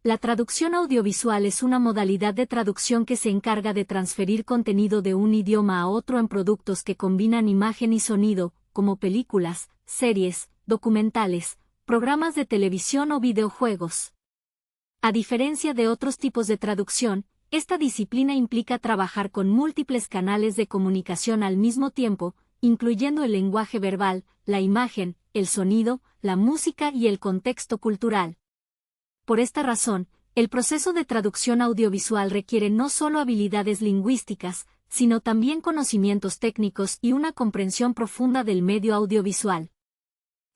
La traducción audiovisual es una modalidad de traducción que se encarga de transferir contenido de un idioma a otro en productos que combinan imagen y sonido, como películas, series, documentales, programas de televisión o videojuegos. A diferencia de otros tipos de traducción, esta disciplina implica trabajar con múltiples canales de comunicación al mismo tiempo, incluyendo el lenguaje verbal, la imagen, el sonido, la música y el contexto cultural. Por esta razón, el proceso de traducción audiovisual requiere no solo habilidades lingüísticas, sino también conocimientos técnicos y una comprensión profunda del medio audiovisual.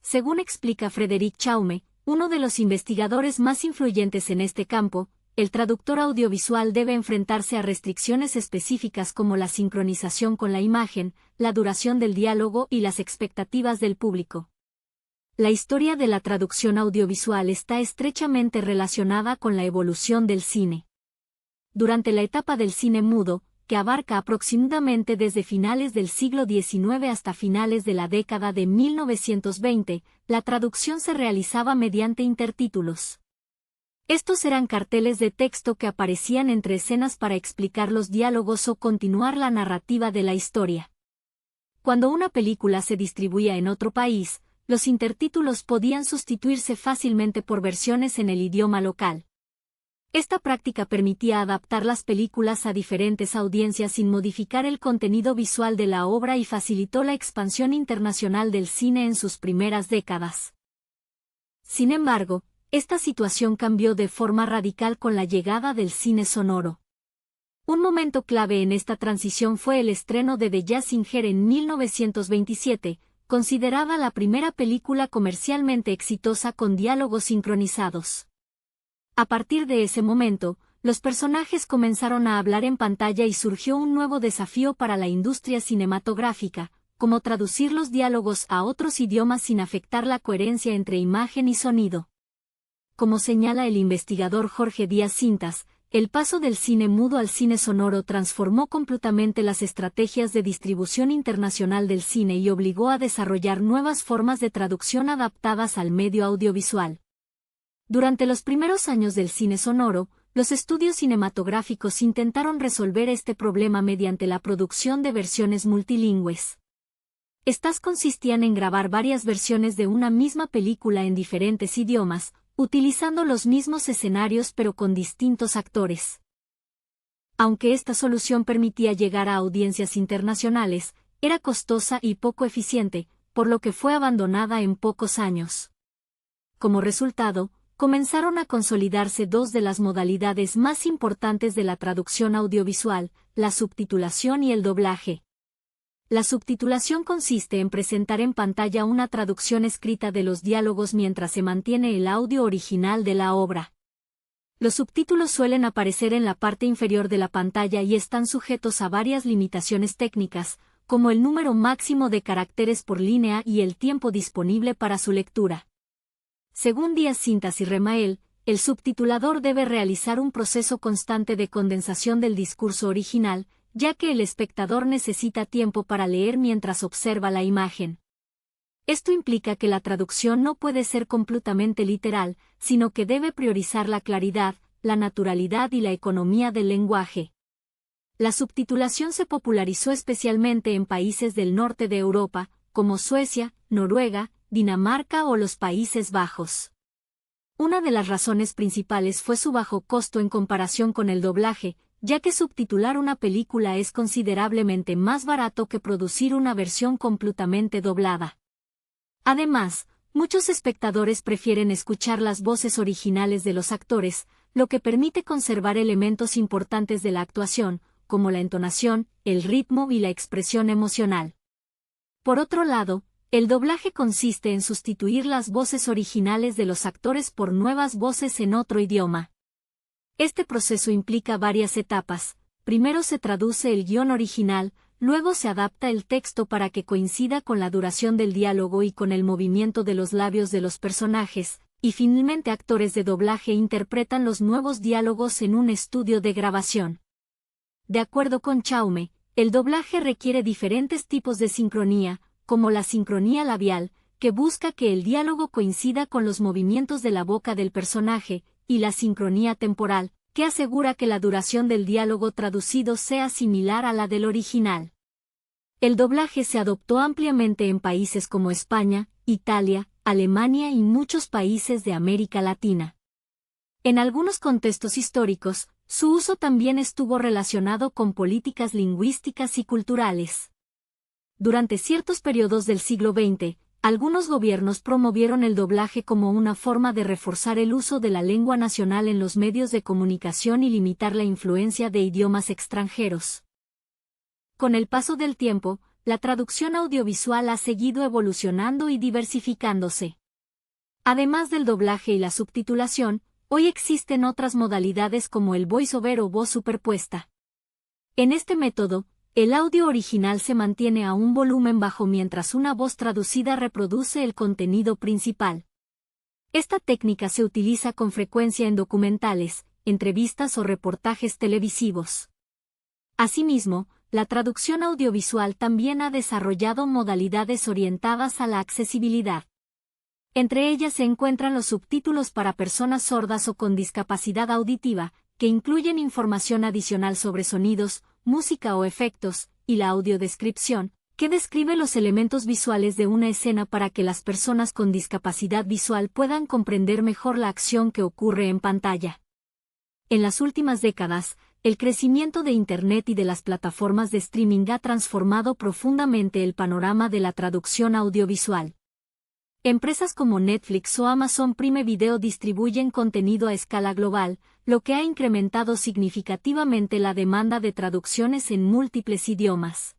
Según explica Frédéric Chaume, uno de los investigadores más influyentes en este campo, el traductor audiovisual debe enfrentarse a restricciones específicas como la sincronización con la imagen, la duración del diálogo y las expectativas del público. La historia de la traducción audiovisual está estrechamente relacionada con la evolución del cine. Durante la etapa del cine mudo, que abarca aproximadamente desde finales del siglo XIX hasta finales de la década de 1920, la traducción se realizaba mediante intertítulos. Estos eran carteles de texto que aparecían entre escenas para explicar los diálogos o continuar la narrativa de la historia. Cuando una película se distribuía en otro país, los intertítulos podían sustituirse fácilmente por versiones en el idioma local. Esta práctica permitía adaptar las películas a diferentes audiencias sin modificar el contenido visual de la obra y facilitó la expansión internacional del cine en sus primeras décadas. Sin embargo, esta situación cambió de forma radical con la llegada del cine sonoro. Un momento clave en esta transición fue el estreno de The Jazz Singer en 1927, considerada la primera película comercialmente exitosa con diálogos sincronizados. A partir de ese momento, los personajes comenzaron a hablar en pantalla y surgió un nuevo desafío para la industria cinematográfica, como traducir los diálogos a otros idiomas sin afectar la coherencia entre imagen y sonido. Como señala el investigador Jorge Díaz Cintas, el paso del cine mudo al cine sonoro transformó completamente las estrategias de distribución internacional del cine y obligó a desarrollar nuevas formas de traducción adaptadas al medio audiovisual. Durante los primeros años del cine sonoro, los estudios cinematográficos intentaron resolver este problema mediante la producción de versiones multilingües. Estas consistían en grabar varias versiones de una misma película en diferentes idiomas, utilizando los mismos escenarios pero con distintos actores. Aunque esta solución permitía llegar a audiencias internacionales, era costosa y poco eficiente, por lo que fue abandonada en pocos años. Como resultado, comenzaron a consolidarse dos de las modalidades más importantes de la traducción audiovisual, la subtitulación y el doblaje. La subtitulación consiste en presentar en pantalla una traducción escrita de los diálogos mientras se mantiene el audio original de la obra. Los subtítulos suelen aparecer en la parte inferior de la pantalla y están sujetos a varias limitaciones técnicas, como el número máximo de caracteres por línea y el tiempo disponible para su lectura. Según Díaz Cintas y Remael, el subtitulador debe realizar un proceso constante de condensación del discurso original, ya que el espectador necesita tiempo para leer mientras observa la imagen. Esto implica que la traducción no puede ser completamente literal, sino que debe priorizar la claridad, la naturalidad y la economía del lenguaje. La subtitulación se popularizó especialmente en países del norte de Europa, como Suecia, Noruega, Dinamarca o los Países Bajos. Una de las razones principales fue su bajo costo en comparación con el doblaje, ya que subtitular una película es considerablemente más barato que producir una versión completamente doblada. Además, muchos espectadores prefieren escuchar las voces originales de los actores, lo que permite conservar elementos importantes de la actuación, como la entonación, el ritmo y la expresión emocional. Por otro lado, el doblaje consiste en sustituir las voces originales de los actores por nuevas voces en otro idioma. Este proceso implica varias etapas. Primero se traduce el guión original, luego se adapta el texto para que coincida con la duración del diálogo y con el movimiento de los labios de los personajes, y finalmente actores de doblaje interpretan los nuevos diálogos en un estudio de grabación. De acuerdo con Chaume, el doblaje requiere diferentes tipos de sincronía, como la sincronía labial, que busca que el diálogo coincida con los movimientos de la boca del personaje, y la sincronía temporal, que asegura que la duración del diálogo traducido sea similar a la del original. El doblaje se adoptó ampliamente en países como España, Italia, Alemania y muchos países de América Latina. En algunos contextos históricos, su uso también estuvo relacionado con políticas lingüísticas y culturales. Durante ciertos periodos del siglo XX, algunos gobiernos promovieron el doblaje como una forma de reforzar el uso de la lengua nacional en los medios de comunicación y limitar la influencia de idiomas extranjeros. Con el paso del tiempo, la traducción audiovisual ha seguido evolucionando y diversificándose. Además del doblaje y la subtitulación, hoy existen otras modalidades como el voiceover o voz superpuesta. En este método, el audio original se mantiene a un volumen bajo mientras una voz traducida reproduce el contenido principal. Esta técnica se utiliza con frecuencia en documentales, entrevistas o reportajes televisivos. Asimismo, la traducción audiovisual también ha desarrollado modalidades orientadas a la accesibilidad. Entre ellas se encuentran los subtítulos para personas sordas o con discapacidad auditiva, que incluyen información adicional sobre sonidos, música o efectos, y la audiodescripción, que describe los elementos visuales de una escena para que las personas con discapacidad visual puedan comprender mejor la acción que ocurre en pantalla. En las últimas décadas, el crecimiento de Internet y de las plataformas de streaming ha transformado profundamente el panorama de la traducción audiovisual. Empresas como Netflix o Amazon Prime Video distribuyen contenido a escala global, lo que ha incrementado significativamente la demanda de traducciones en múltiples idiomas.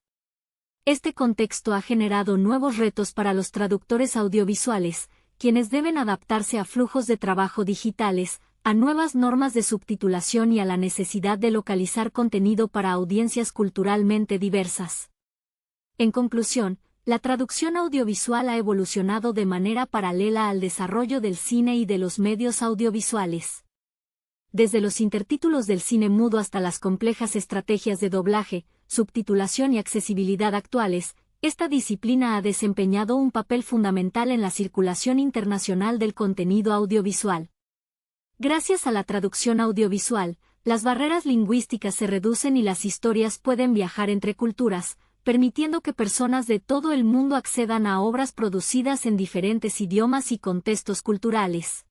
Este contexto ha generado nuevos retos para los traductores audiovisuales, quienes deben adaptarse a flujos de trabajo digitales, a nuevas normas de subtitulación y a la necesidad de localizar contenido para audiencias culturalmente diversas. En conclusión, la traducción audiovisual ha evolucionado de manera paralela al desarrollo del cine y de los medios audiovisuales. Desde los intertítulos del cine mudo hasta las complejas estrategias de doblaje, subtitulación y accesibilidad actuales, esta disciplina ha desempeñado un papel fundamental en la circulación internacional del contenido audiovisual. Gracias a la traducción audiovisual, las barreras lingüísticas se reducen y las historias pueden viajar entre culturas, permitiendo que personas de todo el mundo accedan a obras producidas en diferentes idiomas y contextos culturales.